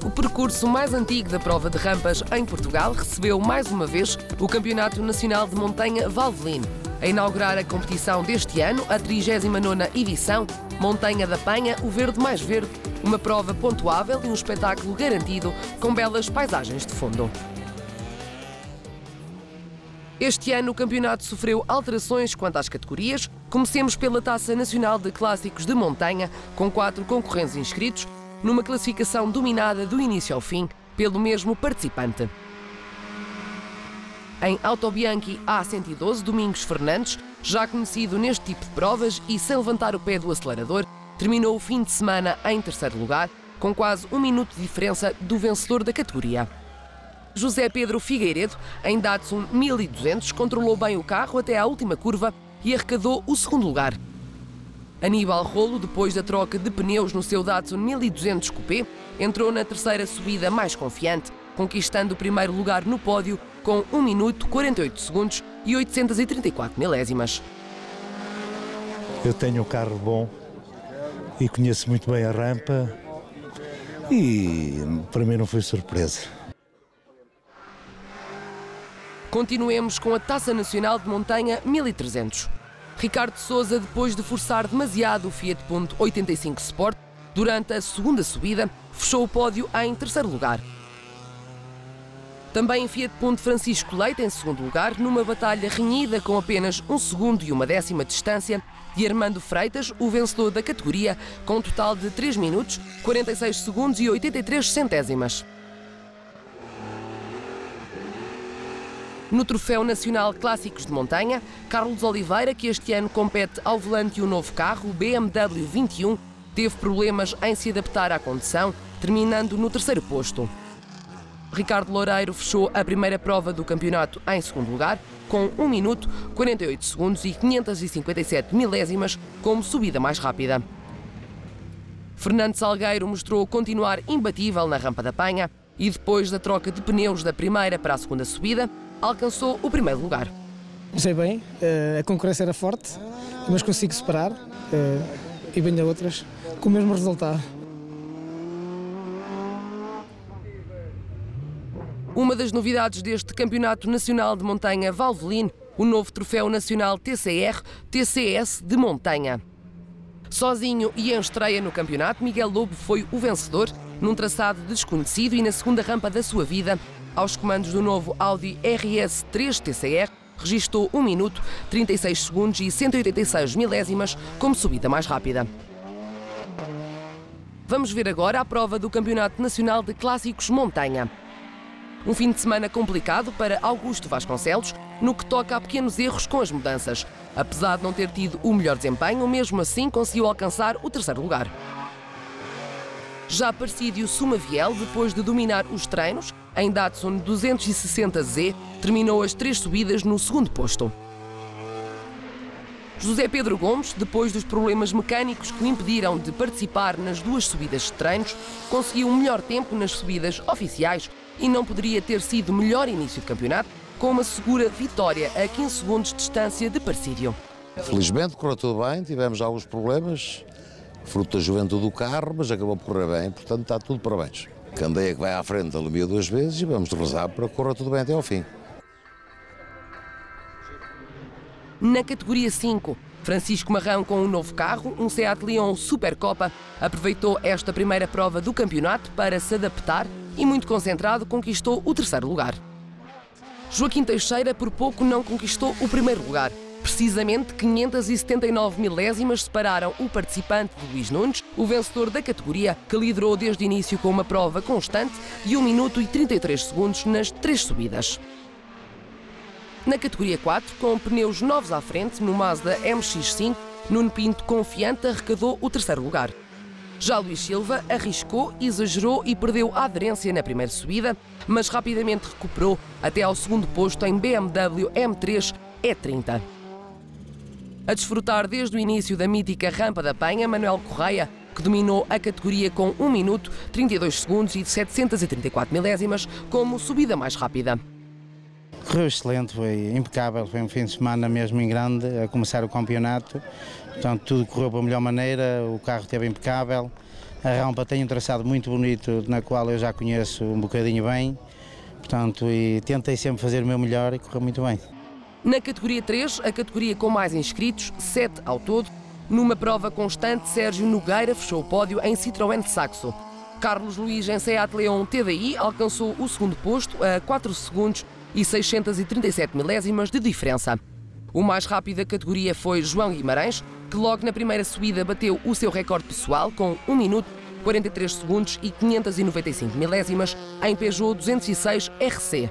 O percurso mais antigo da prova de rampas em Portugal recebeu mais uma vez o Campeonato Nacional de Montanha Valvelino. A inaugurar a competição deste ano, a 39ª edição, Montanha da Penha, o verde mais verde, uma prova pontuável e um espetáculo garantido com belas paisagens de fundo. Este ano o campeonato sofreu alterações quanto às categorias. Comecemos pela Taça Nacional de Clássicos de Montanha, com 4 concorrentes inscritos, numa classificação dominada do início ao fim pelo mesmo participante. Em Autobianchi A112, Domingos Fernandes, já conhecido neste tipo de provas e sem levantar o pé do acelerador, terminou o fim de semana em terceiro lugar, com quase 1 minuto de diferença do vencedor da categoria. José Pedro Figueiredo, em Datsun 1200, controlou bem o carro até à última curva e arrecadou o segundo lugar. Aníbal Rolo, depois da troca de pneus no seu Datsun 1200 Coupé, entrou na terceira subida mais confiante, conquistando o primeiro lugar no pódio com 1 minuto, 48 segundos e 834 milésimas. Eu tenho um carro bom e conheço muito bem a rampa e para mim não foi surpresa. Continuemos com a Taça Nacional de Montanha 1300. Ricardo Sousa, depois de forçar demasiado o Fiat Punto 85 Sport, durante a segunda subida, fechou o pódio em terceiro lugar. Também Fiat Punto Francisco Leite em segundo lugar, numa batalha renhida com apenas 1 segundo e 1/10 de distância de Armando Freitas, o vencedor da categoria, com um total de 3 minutos, 46 segundos e 83 centésimas. No Troféu Nacional Clássicos de Montanha, Carlos Oliveira, que este ano compete ao volante de um novo carro, o BMW 21, teve problemas em se adaptar à condução, terminando no terceiro posto. Ricardo Loureiro fechou a primeira prova do campeonato em segundo lugar, com 1 minuto, 48 segundos e 557 milésimas como subida mais rápida. Fernando Salgueiro mostrou continuar imbatível na Rampa da Penha e, depois da troca de pneus da primeira para a segunda subida, alcançou o primeiro lugar. Comecei bem, a concorrência era forte, mas consigo superar e bem a outras com o mesmo resultado. Uma das novidades deste Campeonato Nacional de Montanha Valvelino, o novo Troféu Nacional TCR-TCS de Montanha. Sozinho e em estreia no campeonato, Miguel Lobo foi o vencedor, num traçado desconhecido e na segunda rampa da sua vida. Aos comandos do novo Audi RS3 TCR, registou 1 minuto, 36 segundos e 186 milésimas como subida mais rápida. Vamos ver agora a prova do Campeonato Nacional de Clássicos Montanha. Um fim de semana complicado para Augusto Vasconcelos, no que toca a pequenos erros com as mudanças. Apesar de não ter tido o melhor desempenho, mesmo assim conseguiu alcançar o terceiro lugar. Já Aparecido Sumaviel, depois de dominar os treinos, em Datsun 260Z, terminou as 3 subidas no segundo posto. José Pedro Gomes, depois dos problemas mecânicos que o impediram de participar nas 2 subidas de treinos, conseguiu um melhor tempo nas subidas oficiais e não poderia ter sido melhor início de campeonato, com uma segura vitória a 15 segundos de distância de Aparecido. Felizmente correu tudo bem, tivemos alguns problemas, fruto da juventude do carro, mas acabou por correr bem, portanto está tudo parabéns. Candeia que vai à frente alumia 2 vezes e vamos rezar para que corra tudo bem até ao fim. Na categoria 5, Francisco Marrão, com um novo carro, um Seat Leon Supercopa, aproveitou esta primeira prova do campeonato para se adaptar e, muito concentrado, conquistou o terceiro lugar. Joaquim Teixeira, por pouco, não conquistou o primeiro lugar. Precisamente 579 milésimas separaram o participante de Luís Nunes, o vencedor da categoria, que liderou desde o início com uma prova constante e 1 minuto e 33 segundos nas 3 subidas. Na categoria 4, com pneus novos à frente, no Mazda MX-5, Nuno Pinto, confiante, arrecadou o terceiro lugar. Já Luís Silva arriscou, exagerou e perdeu a aderência na primeira subida, mas rapidamente recuperou até ao segundo posto em BMW M3 E30. A desfrutar desde o início da mítica Rampa da Penha, Manuel Correia, que dominou a categoria com 1 minuto, 32 segundos e 734 milésimas como subida mais rápida. Correu excelente, foi impecável, foi um fim de semana mesmo em grande, a começar o campeonato, portanto tudo correu da melhor maneira, o carro esteve impecável, A rampa tem um traçado muito bonito, na qual eu já conheço um bocadinho bem, portanto, e tentei sempre fazer o meu melhor e correu muito bem. Na categoria 3, a categoria com mais inscritos, 7 ao todo, numa prova constante, Sérgio Nogueira fechou o pódio em Citroën Saxo. Carlos Luís, em Seat Leon TDI, alcançou o segundo posto a 4 segundos e 637 milésimas de diferença. O mais rápido da categoria foi João Guimarães, que logo na primeira subida bateu o seu recorde pessoal com 1 minuto, 43 segundos e 595 milésimas em Peugeot 206 RC.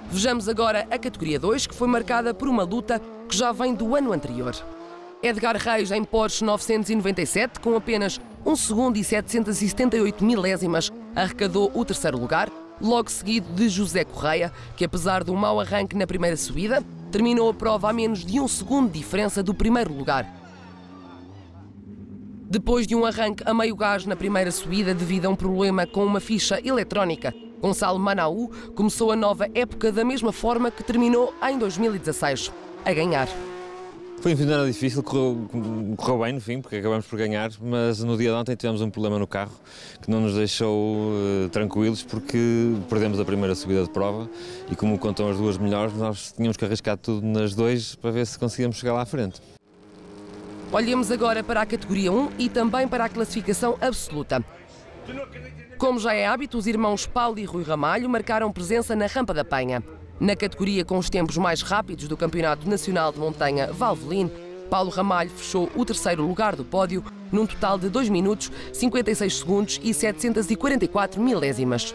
Vejamos agora a categoria 2, que foi marcada por uma luta que já vem do ano anterior. Edgar Reis, em Porsche 997, com apenas 1 segundo e 778 milésimas, arrecadou o terceiro lugar, logo seguido de José Correia, que apesar do mau arranque na primeira subida, terminou a prova a menos de 1 segundo de diferença do primeiro lugar. Depois de um arranque a meio gás na primeira subida devido a um problema com uma ficha eletrónica, Gonçalo Manaú começou a nova época da mesma forma que terminou em 2016, a ganhar. Foi um fim de semana difícil, correu bem no fim, porque acabamos por ganhar, mas no dia de ontem tivemos um problema no carro que não nos deixou tranquilos, porque perdemos a primeira subida de prova e, como contam as duas melhores, nós tínhamos que arriscar tudo nas duas para ver se conseguíamos chegar lá à frente. Olhemos agora para a categoria 1 e também para a classificação absoluta. Como já é hábito, os irmãos Paulo e Rui Ramalho marcaram presença na Rampa da Penha. Na categoria com os tempos mais rápidos do Campeonato Nacional de Montanha Valvoline, Paulo Ramalho fechou o terceiro lugar do pódio, num total de 2 minutos, 56 segundos e 744 milésimas.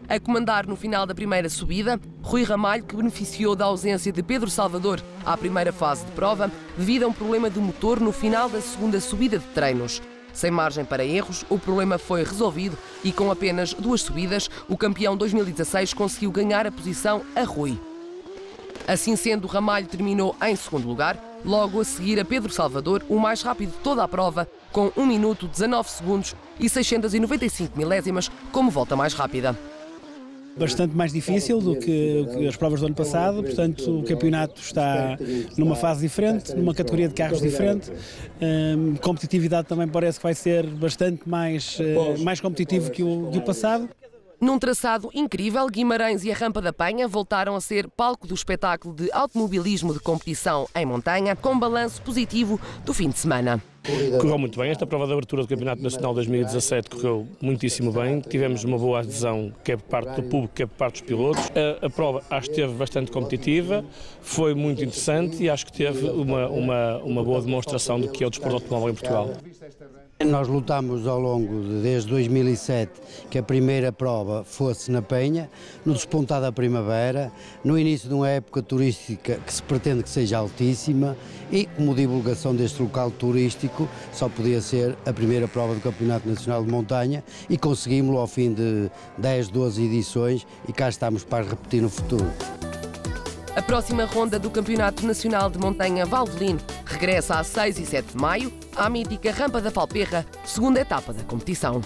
A comandar no final da primeira subida, Rui Ramalho, que beneficiou da ausência de Pedro Salvador à primeira fase de prova, devido a um problema do motor no final da segunda subida de treinos. Sem margem para erros, o problema foi resolvido e com apenas 2 subidas, o campeão 2016 conseguiu ganhar a posição a Rui. Assim sendo, Ramalho terminou em segundo lugar, logo a seguir a Pedro Salvador, o mais rápido de toda a prova, com 1 minuto, 19 segundos e 695 milésimas como volta mais rápida. Bastante mais difícil do que as provas do ano passado, portanto o campeonato está numa fase diferente, numa categoria de carros diferente. Competitividade também parece que vai ser bastante mais competitivo que o passado. Num traçado incrível, Guimarães e a Rampa da Penha voltaram a ser palco do espetáculo de automobilismo de competição em montanha, com balanço positivo do fim de semana. Correu muito bem, esta prova de abertura do Campeonato Nacional 2017 correu muitíssimo bem, tivemos uma boa adesão, quer por parte do público, quer por parte dos pilotos. A prova acho que esteve bastante competitiva, foi muito interessante e acho que teve uma boa demonstração do que é o desporto automóvel em Portugal. Nós lutámos ao longo desde 2007 que a primeira prova fosse na Penha, no despontar da primavera, no início de uma época turística que se pretende que seja altíssima e como divulgação deste local turístico só podia ser a primeira prova do Campeonato Nacional de Montanha e conseguimos-lo ao fim de 10, 12 edições e cá estamos para repetir no futuro. A próxima ronda do Campeonato Nacional de Montanha Valvoline regressa a 6 e 7 de maio, à mítica Rampa da Falperra, segunda etapa da competição.